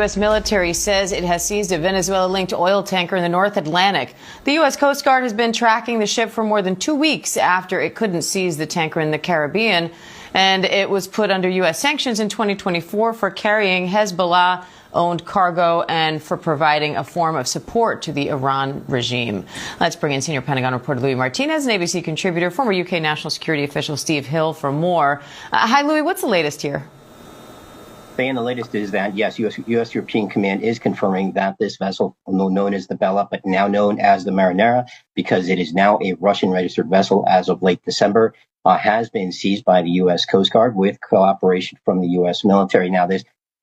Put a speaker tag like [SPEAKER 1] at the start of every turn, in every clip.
[SPEAKER 1] U.S. military says it has seized a Venezuela-linked oil tanker in the North Atlantic. The U.S. Coast Guard has been tracking the ship for more than 2 weeks after it couldn't seize the tanker in the Caribbean, and it was put under U.S. sanctions in 2024 for carrying Hezbollah-owned cargo and for providing a form of support to the Iran regime. Let's bring in senior Pentagon reporter Louis Martinez and ABC contributor, former UK national security official Steve Hill for more. Hi, Louis. What's the latest here?
[SPEAKER 2] And the latest is that, yes, U.S. European Command is confirming that this vessel, known as the Bella, but now known as the Marinera, because it is now a Russian-registered vessel as of late December, has been seized by the U.S. Coast Guard with cooperation from the U.S. military. Now,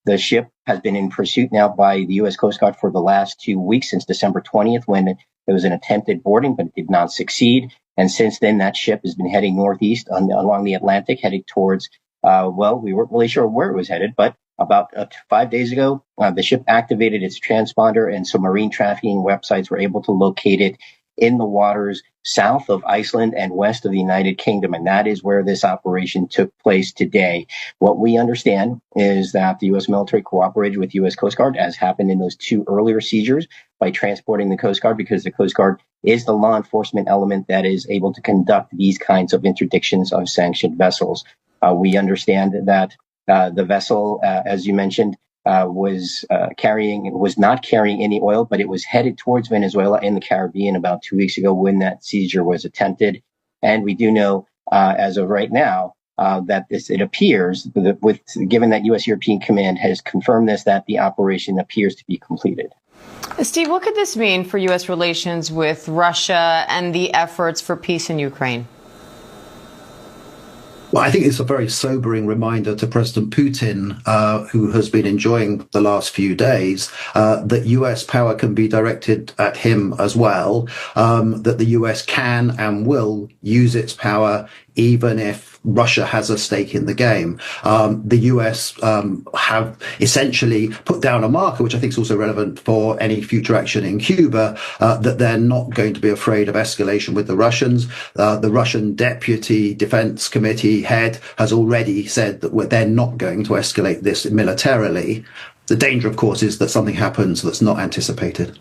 [SPEAKER 2] the ship has been in pursuit now by the U.S. Coast Guard for the last 2 weeks, since December 20th, when there was an attempted boarding, but it did not succeed. And since then, that ship has been heading northeast along the Atlantic, heading towards, we weren't really sure where it was headed, but about 5 days ago, the ship activated its transponder, and some marine trafficking websites were able to locate it in the waters south of Iceland and west of the United Kingdom. And that is where this operation took place today. What we understand is that the U.S. military cooperated with U.S. Coast Guard, as happened in those 2 earlier seizures, by transporting the Coast Guard, because the Coast Guard is the law enforcement element that is able to conduct these kinds of interdictions of sanctioned vessels. We understand that the vessel, as you mentioned, was not carrying any oil, but it was headed towards Venezuela in the Caribbean about 2 weeks ago when that seizure was attempted. And we do know, as of right now, that it appears, given that U.S. European Command has confirmed this, that the operation appears to be completed.
[SPEAKER 1] Steve, what could this mean for U.S. relations with Russia and the efforts for peace in Ukraine?
[SPEAKER 3] Well, I think it's a very sobering reminder to President Putin, who has been enjoying the last few days, that US power can be directed at him as well, that the US can and will use its power even if Russia has a stake in the game. The US have essentially put down a marker, which I think is also relevant for any future action in Cuba, that they're not going to be afraid of escalation with the Russians. The Russian Deputy Defense Committee head has already said that they're not going to escalate this militarily. The danger, of course, is that something happens that's not anticipated.